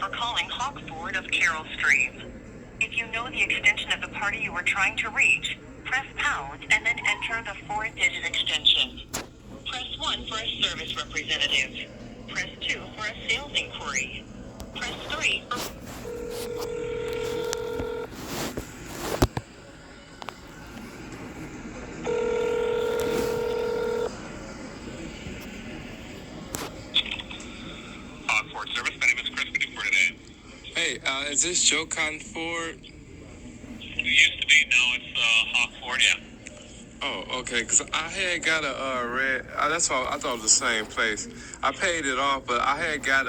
for calling Hawk Ford of Carroll Stream. If you know the extension of the party you were trying to reach, press pound and then enter the 4-digit extension. Press 1 for a service representative. Press 2 for a sales inquiry. Press 3 for... Hawk Ford service, my name is Chris. What do you for today? Hey, is this Joe Cotton Ford? It used to be, now it's Hawk Ford, yeah. Oh, okay, because I had got a red, that's all, I thought it was the same place. I paid it off, but I had got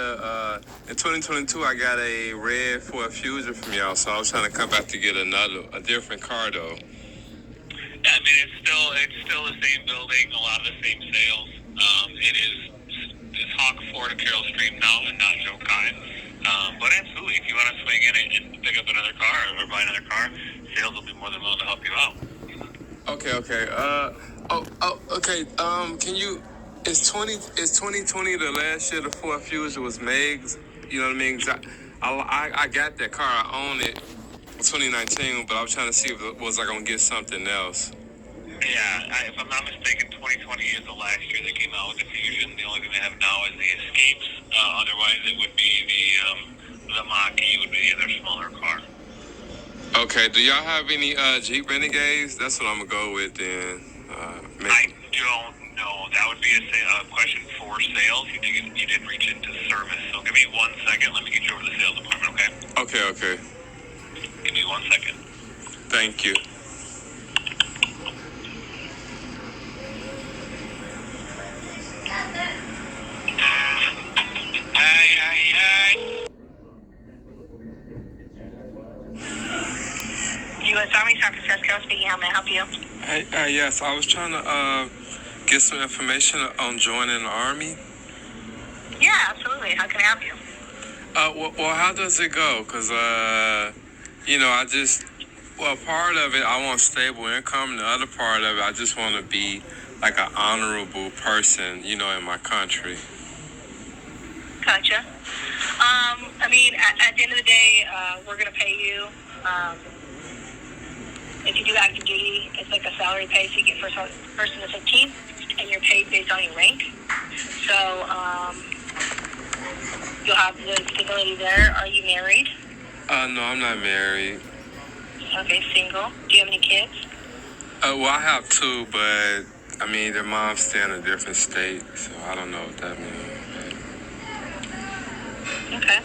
in 2022, I got a red Ford Fusion from y'all, so I was trying to come back to get a different car, though. Yeah, I mean, it's still the same building, a lot of the same sales. It's Hawk Ford of Carroll Stream now and not Joe Cotton. But absolutely, if you want to swing in and pick up another car or buy another car, sales will be more than willing to help you out. Okay. Okay. Can you? Is 2020 the last year the Ford Fusion was made? You know what I mean? 'Cause I got that car. I own it in 2019, but I was trying to see if it was I gonna get something else. Yeah, if I'm not mistaken, 2020 is the last year they came out with the Fusion. The only thing they have now is the Escapes. Otherwise, it would be the Mach-E would be their smaller car. Okay. Do y'all have any Jeep Renegades? That's what I'm gonna go with then. I don't know. That would be a question for sales. You did reach into service. So give me 1 second. Let me get you over to the sales department, okay? Okay. Give me 1 second. Thank you. Hey. U.S. Army, San Francisco, speaking. How may I help you? Hey, yes, I was trying to get some information on joining the Army. Yeah, absolutely. How can I help you? Well, how does it go? Because, part of it, I want stable income. The other part of it, I just want to be like an honorable person, in my country. Gotcha. I mean, at the end of the day, we're going to pay you. If you do active duty, it's like a salary pay, so you get first and the 15th, and you're paid based on your rank. So, you'll have the stability there. Are you married? No, I'm not married. Okay, single. Do you have any kids? Well, I have two, but, their moms stay in a different state, so I don't know what that means. Okay.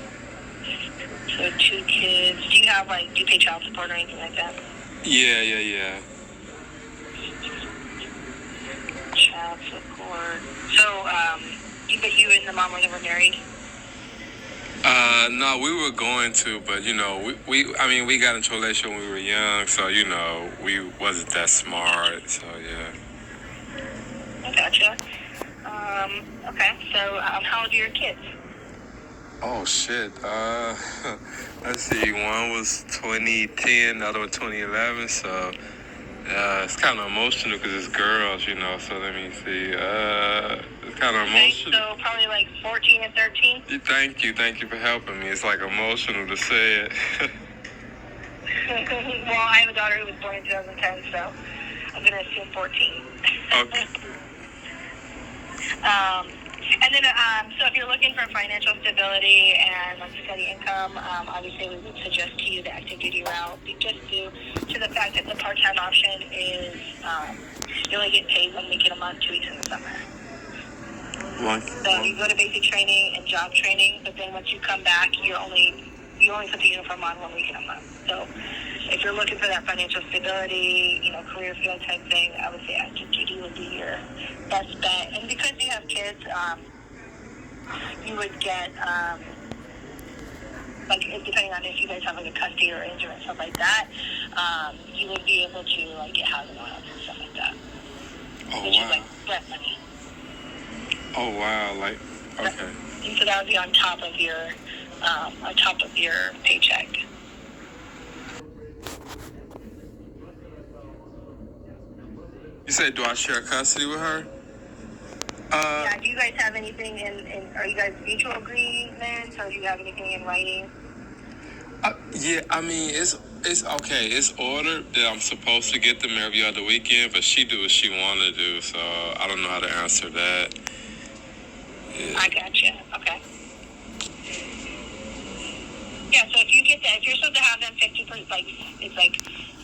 So 2 kids. Do you pay child support or anything like that? Yeah. Child support. So, but you and the mom were never married? No, we were going to, but, we got into a relationship when we were young, so, we wasn't that smart, so, yeah. I gotcha. Okay, so, how old are your kids? Oh, shit. Let's see. One was 2010, the other was 2011. So, it's kind of emotional because it's girls, So let me see. It's kind of emotional. So probably like 14 and 13. Thank you for helping me. It's like emotional to say it. Well, I have a daughter who was born in 2010, so I'm gonna assume 14. Okay. And then, so if you're looking for financial stability and like steady income, obviously we would suggest to you the active duty route, just due to the fact that the part-time option is you only get paid 1 week in a month, 2 weeks in the summer. So you go to basic training and job training, but then once you come back, you only put the uniform on 1 week in a month. So if you're looking for that financial stability, career field type thing, I would say active duty would be your best bet. And because you have kids, you would get, depending on if you guys have like a custody or injury and stuff like that, you would be able to get housing allowance and stuff like that. Which is like rent money. Oh, wow. Okay. And so that would be on top of your paycheck. You said, do I share custody with her? Yeah, do you guys have anything are you guys mutual agreements, or do you have anything in writing? Yeah, I mean, it's okay. It's ordered that I'm supposed to get them every other weekend, but she do what she want to do, so I don't know how to answer that. Yeah. I gotcha. Okay. Yeah, so if you're supposed to have them 50%, it's like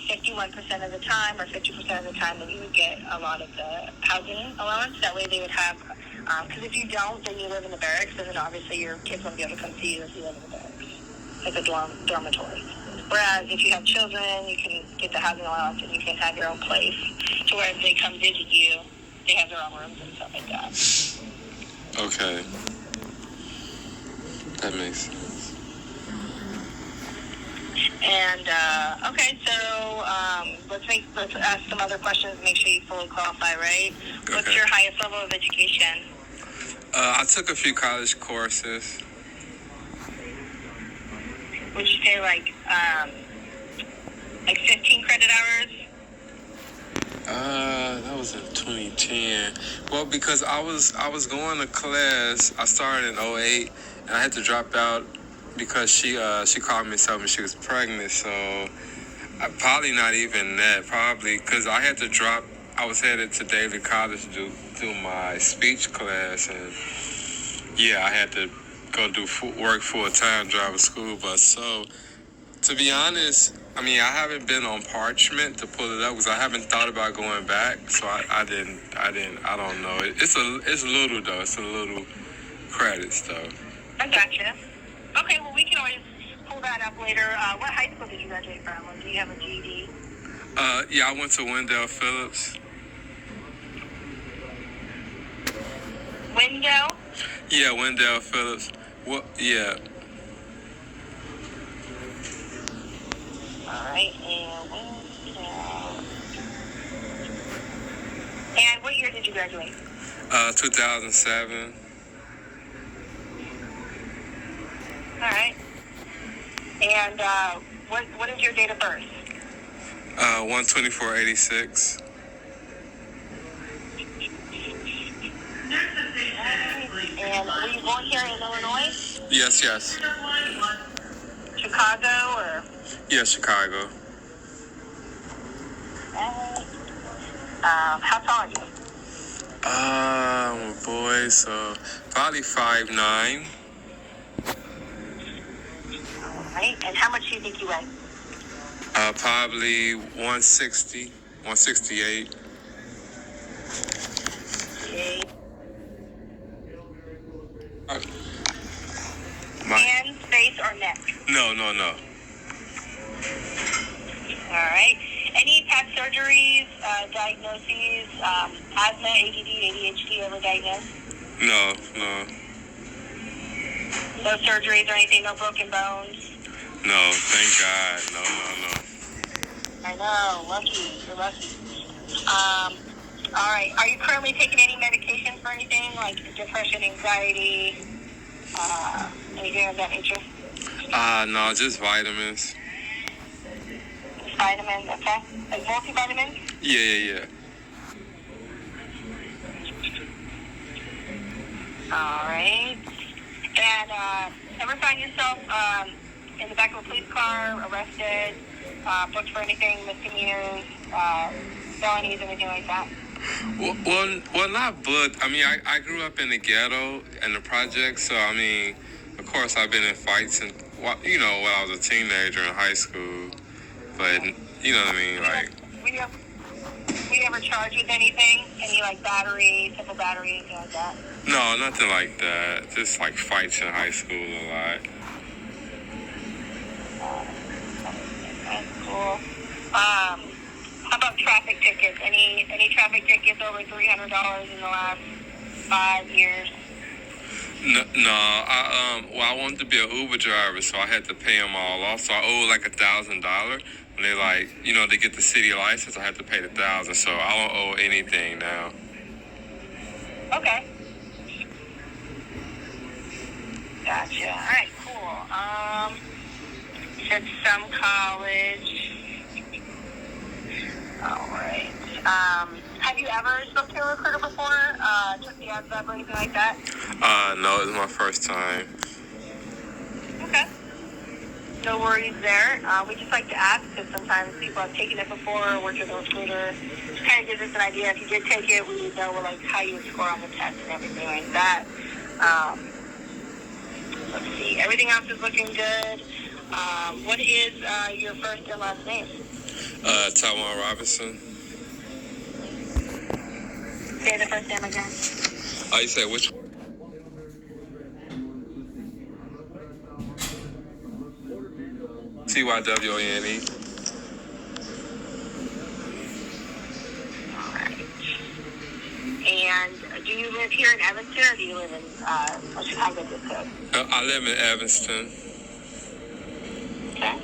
51% of the time or 50% of the time, then you would get a lot of the housing allowance. That way they would have, because if you don't, then you live in the barracks, and then obviously your kids won't be able to come see you if you live in the barracks, like a dormitory. Whereas if you have children, you can get the housing allowance and you can have your own place. To where if they come visit you, they have their own rooms and stuff like that. Okay. That makes sense. And okay, so let's ask some other questions. Make sure you fully qualify, right? What's Okay. your highest level of education? I took a few college courses. Would you say like 15 credit hours? That was in 2010. Well, because I was going to class. I started in 2008, and I had to drop out because she called me and told me she was pregnant. So probably not even that. Probably because I had to drop. I was headed to Daily College to do my speech class, and yeah, I had to go work full time, drive a school bus. So to be honest, I mean, I haven't been on parchment to pull it up because I haven't thought about going back. So I don't know. It's little though. It's a little credits though. I gotcha. Okay, well we can always pull that up later. What high school did you graduate from? Or do you have a GED? Yeah, I went to Wendell Phillips. Wendell? Yeah, Wendell Phillips. Well, yeah. All right, and Wendell. And what year did you graduate? 2007. All right. And what is your date of birth? 12486. And were you born here in Illinois? Yes. Chicago or? Yeah, Chicago. How tall are you? Boy, so probably 5'9". Right. And how much do you think you weigh? Probably 160, 168. Okay. Hands, face, or neck? No. All right. Any past surgeries, diagnoses, asthma, ADD, ADHD ever diagnosed? No. No surgeries or anything, no broken bones? No, thank God. No. I know, lucky. You're lucky. All right. Are you currently taking any medication for anything like depression, anxiety, anything of that nature? No, just vitamins. Vitamins, okay. Like multivitamins? Yeah. All right. And ever find yourself in the back of a police car, arrested, booked for anything, misdemeanors, felonies, anything like that? Well, not booked. I mean, I grew up in the ghetto and the projects, so I mean, of course, I've been in fights and when I was a teenager in high school. But you know what I mean, like. Were you ever charged with anything? Any like battery, simple battery, anything like that? No, nothing like that. Just like fights in high school a lot. That's cool. How about traffic tickets? Any traffic tickets over $300 in the last 5 years? No. I wanted to be an Uber driver, so I had to pay them all off. So I owe like $1,000. When they get the city license, I have to pay the $1,000. So I don't owe anything now. Okay. Gotcha. All right, cool. You said some college. All right. Have you ever spoke to a recruiter before? Took the ASVAB or anything like that? No, it's my first time. Okay. No worries there. We just like to ask because sometimes people have taken it before or worked with a recruiter. Just kind of gives us an idea. If you did take it, we would know like how you would score on the test and everything like that. Let's see. Everything else is looking good. What is your first and last name? Taiwan Robinson. Say the first name again. Oh, you said which one? TYWANE. All right. And do you live here in Evanston or do you live in Chicago zip code? I live in Evanston. Okay.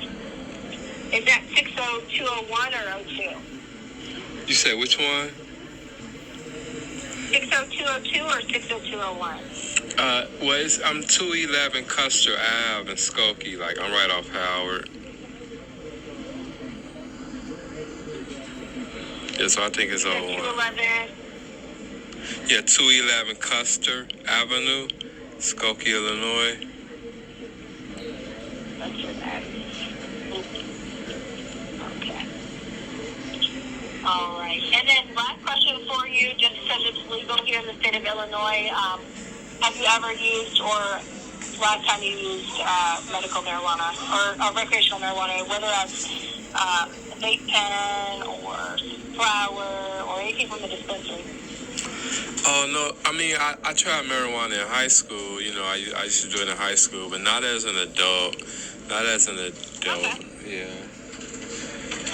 Is that 60201 or 02? You said which one? 60202 or 60201? I'm 211 Custer Ave in Skokie. Like, I'm right off Howard. Yeah, so I think it's 211. Yeah, 211 Custer Avenue, Skokie, Illinois. That's your bad. Okay. All right. And then last question for you, just because it's legal here in the state of Illinois, have you ever used or last time you used medical marijuana or recreational marijuana, whether that's vape pen or flower or anything from the dispensary? Oh, no. I mean, I tried marijuana in high school. You know, I used to do it in high school, but not as an adult. Okay. Yeah.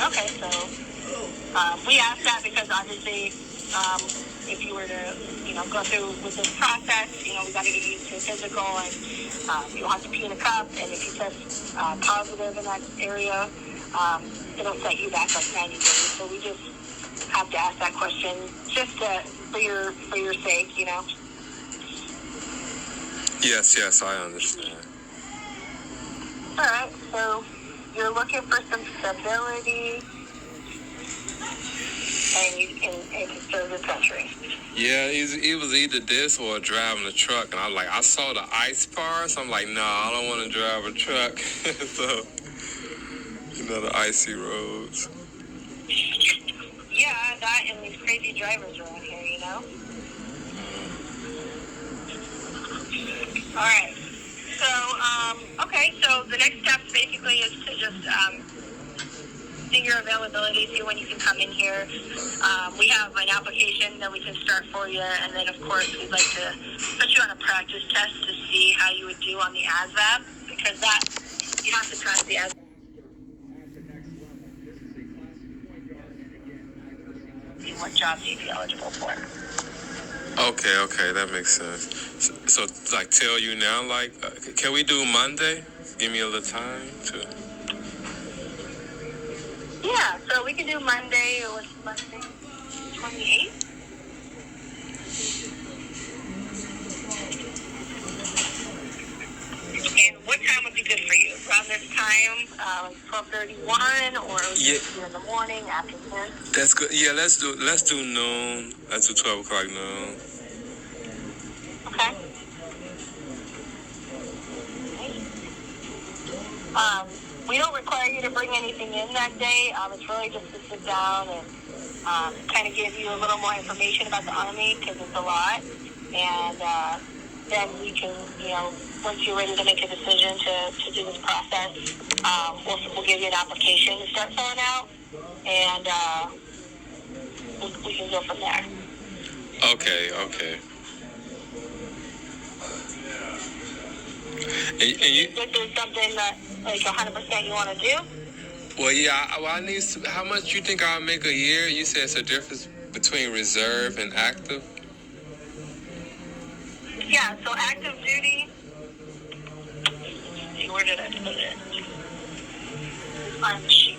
Okay, so we asked that because obviously if you were to, go through with this process, we got to get you to a physical and you'll have to pee in a cup. And if you test positive in that area, it'll set you back like 90 days. So we just have to ask that question just for your sake, Yes, I understand. All right, so you're looking for some stability and you can serve the country. Yeah, it was either this or driving a truck, and I saw the ice parts. I'm like, nah, I don't want to drive a truck. So, the icy roads. Yeah, that and these crazy drivers around here, All right. So, okay, so the next step basically is to just see your availability, see when you can come in here. We have an application that we can start for you, and then, of course, we'd like to put you on a practice test to see how you would do on the ASVAB, because you have to test the ASVAB. See what jobs you'd be eligible for. Okay, that makes sense. So like, tell you now, like, can we do Monday? Give me a little time to... Yeah, so we can do Monday, or what's Monday, 28th? And what time would be good for you? Around this time, 12:31, or would you do in the morning, afternoon? That's good. Yeah, let's do noon. Let's do 12 o'clock noon. Okay. We don't require you to bring anything in that day. It's really just to sit down and kind of give you a little more information about the Army, because it's a lot. And then we can, once you're ready to make a decision to do this process, we'll give you an application to start filling out, and we can go from there. Okay. And you, this is something that, like, 100% you want to do? Well, yeah. I need to, how much you think I'll make a year? You said it's a difference between reserve and active. Yeah. So active duty. Let's see, where did I put it? On the sheet.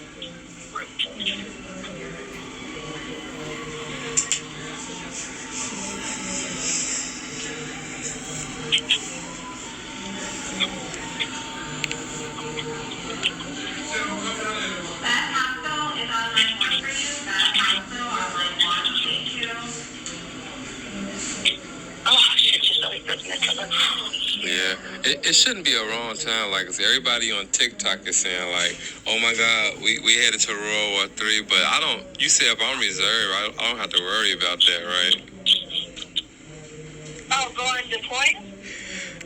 Yeah, it shouldn't be a wrong time. Like, 'cause everybody on TikTok is saying like, "Oh my God, we headed to World War III." But I don't. You said if I'm reserved, I don't have to worry about that, right? Oh, going to deploy?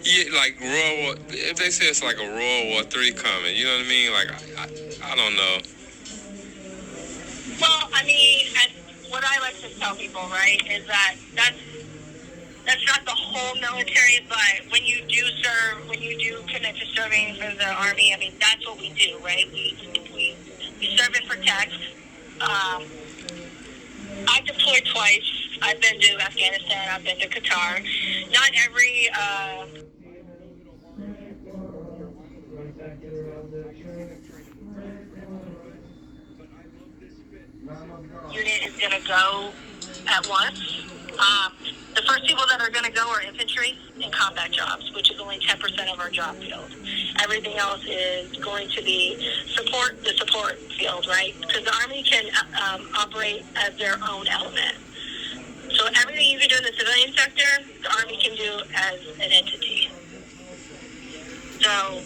Yeah, like World War. If they say it's like a World War III coming, you know what I mean? Like, I don't know. Well, I mean, what I like to tell people, right, is that that's not the whole military, but when you do serve, when you do commit to serving for the Army, I mean, that's what we do, right? We serve and protect. I've deployed twice. I've been to Afghanistan. I've been to Qatar. Not every unit is going to go at once. The first people that are going to go are infantry and combat jobs, which is only 10% of our job field. Everything else is going to be the support field, right? Because the Army can operate as their own element. So everything you can do in the civilian sector, the Army can do as an entity. So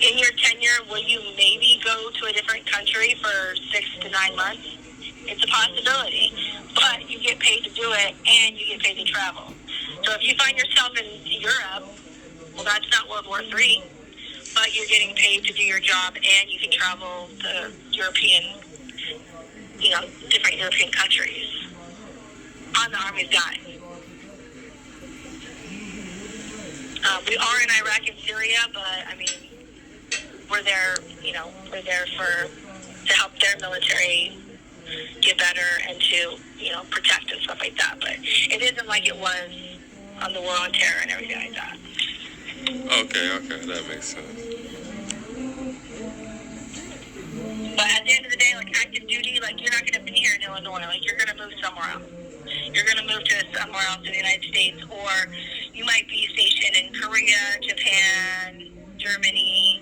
in your tenure, will you maybe go to a different country for 6 to 9 months? It's a possibility, but you get paid to do it and you get paid to travel. So if you find yourself in Europe, well, that's not World War III, but you're getting paid to do your job and you can travel to different European countries on the Army's dime. We are in Iraq and Syria, but I mean, we're there to help their military get better and to, protect and stuff like that. But it isn't like it was on the War on Terror and everything like that. Okay, that makes sense. But at the end of the day, like active duty, like you're not going to be here in Illinois. Like you're going to move somewhere else. You're going to move to somewhere else in the United States, or you might be stationed in Korea, Japan, Germany.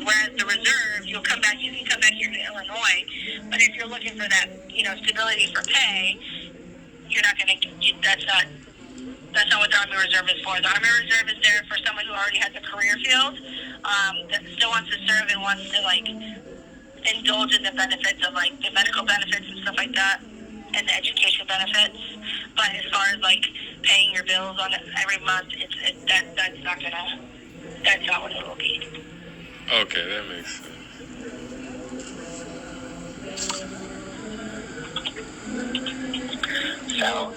Whereas the reserve, you can come back here to Illinois. But if you're looking for that, stability for pay, you're not going to. That's not what the Army Reserve is for. The Army Reserve is there for someone who already has a career field, that still wants to serve and wants to indulge in the benefits of the medical benefits and stuff like that, and the education benefits. But as far as paying your bills on it every month, that's not what it will be. Okay, that makes sense. So,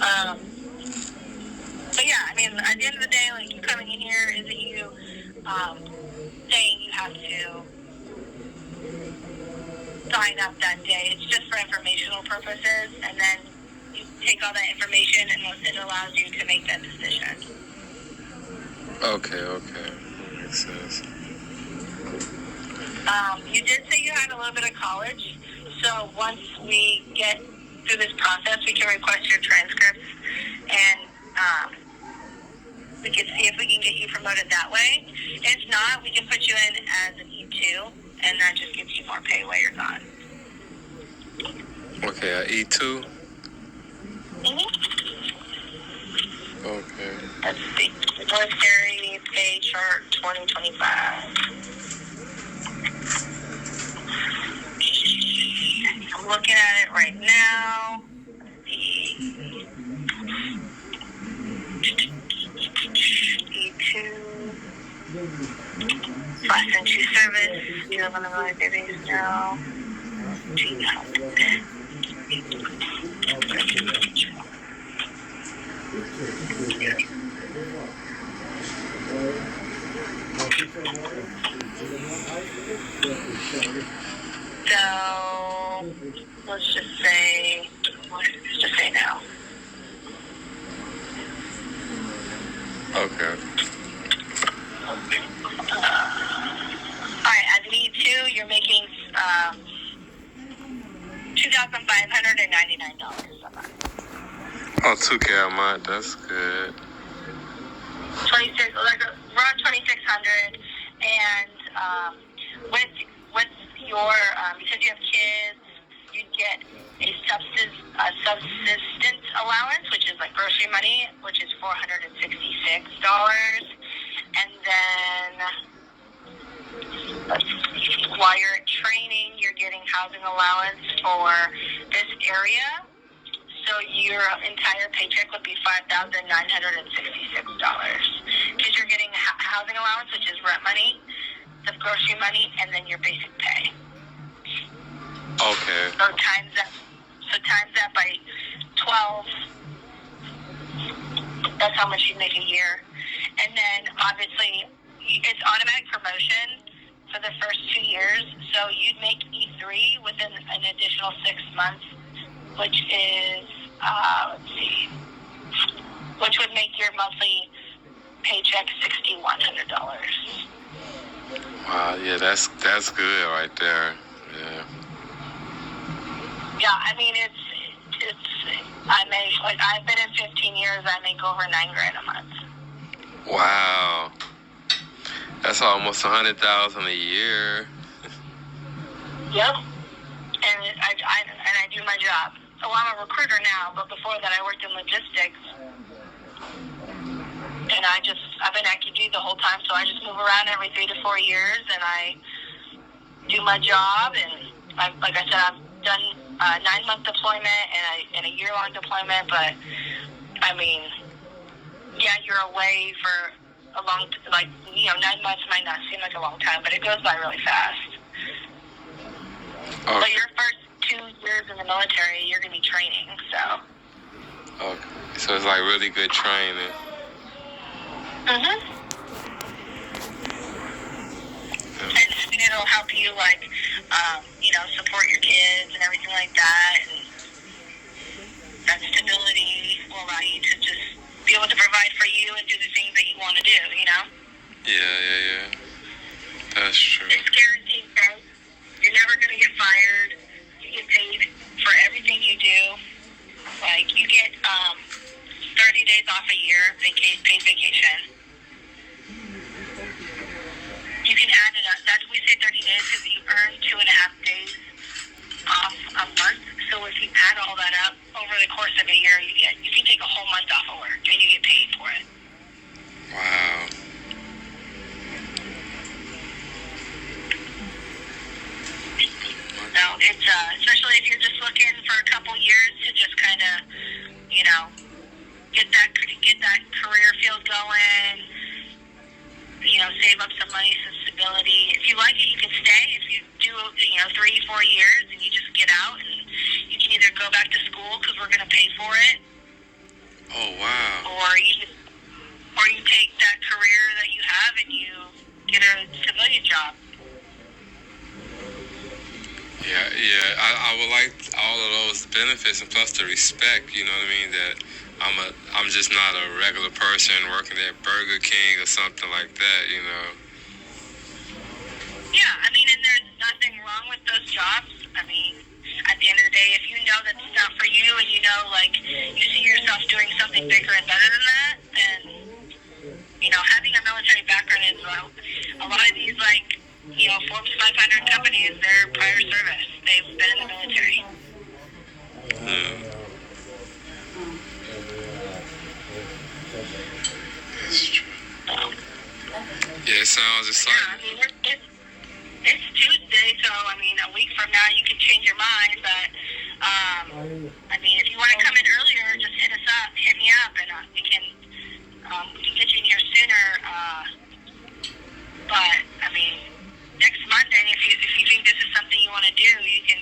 but yeah, I mean, at the end of the day, you coming in here isn't you saying you have to sign up that day. It's just for informational purposes, and then you take all that information and it allows you to make that decision. Okay, that makes sense. You did say you had a little bit of college, so once we get through this process, we can request your transcripts, and we can see if we can get you promoted that way. If not, we can put you in as an E2, and that just gives you more pay while you're gone. Okay, E2? Mm-hmm. Okay. Let's see. Military pay chart 2025. I'm looking at it right now. E2. Class entry service. Do you have one of my babies now? So let's just say now. Okay. Alright, as an E2, you're making $2,599 a month. Oh, $2K a month, that's good. 26, around 2,600, and with your because you have kids, you get a subsistence allowance, which is like grocery money, which is $466. And then while you're at training, you're getting housing allowance for this area. So your entire paycheck would be $5,966 because you're getting housing allowance, which is rent money, the grocery money, and then your basic pay. Okay. So times that by 12. That's how much you make a year. And then obviously it's automatic promotion for the first 2 years. So you'd make E3 within an additional 6 months, which is which would make your monthly paycheck $6,100. Wow, yeah, that's good right there. Yeah. Yeah, I mean I make, like, I've been in 15 years. I make over $9,000 a month. Wow, that's almost $100,000 a year. Yep. And I do my job. So I'm a recruiter now, but before that I worked in logistics. And I've been active duty the whole time, so I just move around every 3 to 4 years, and I do my job. And like I said, I've done a 9-month deployment and a year-long deployment. But I mean, yeah, you're away for a long, 9 months might not seem like a long time, but it goes by really fast. Okay. But your first 2 years in the military, you're going to be training, so. Okay. So it's like really good training. Mm-hmm. And it'll help you, support your kids and everything like that. And that stability will allow you to just be able to provide for you and do the things that you want to do, Yeah. That's true. It's guaranteed pay. You're never going to get fired. You get paid for everything you do. Like, you get 30 days off a year, paid vacation. You can add it up. We say 30 days because you earn 2.5 days off a month. So if you add all that up over the course of a year, you can take a whole month off of work and you get paid for it. Wow. So it's especially if you're just looking for a couple years to just kind of, get that career field going. Save up some money, some stability. If you like it, you can stay. If you do, 3-4 years, and you just get out, and you can either go back to school because we're going to pay for it. Oh, wow. Or you take that career that you have and you get a civilian job. Yeah. I would like all of those benefits and plus the respect. You know what I mean? That I'm just not a regular person working at Burger King or something like that. Yeah, and there's nothing wrong with those jobs. At the end of the day, if you know that's not for you and you see yourself doing something bigger and better than that, then, having a military background is a lot of these, Forbes 500 companies, they're prior service. They've been in the military. That's true. Yeah, it sounds exciting. It's Tuesday, so a week from now you can change your mind. But if you want to come in earlier, just hit me up, and we can get you in here sooner. But next Monday, if you think this is something you want to do, you can.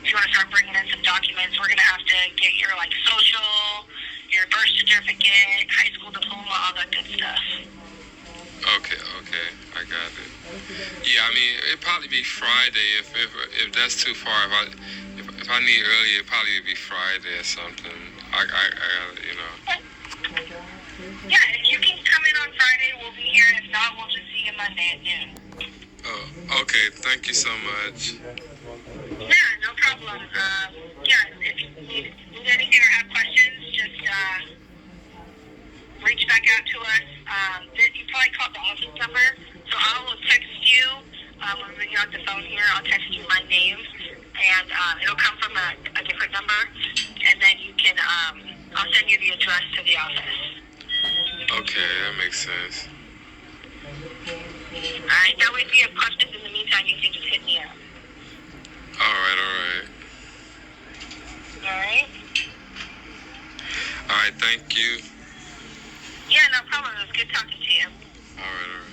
If you want to start bringing in some documents, we're gonna have to get your social, your birth certificate, high school diploma, all that good stuff. Okay, I got it. Yeah, it'd probably be Friday if that's too far. If I need earlier, it'd probably be Friday or something. I Yeah, if you can come in on Friday, we'll be here. If not, we'll just see you Monday at noon. Oh, okay. Thank you so much. Yeah, no problem. If you need anything or have questions, just reach back out to us. You probably called the office number, so I will text you when we get off the phone here. I'll text you my name, and it'll come from a different number, and then you to the office. Okay, that makes sense. Alright, that way if you have questions in the meantime, you can just hit me up. Alright. Alright? Alright, thank you. Yeah, no problem. It was good talking to you. Alright.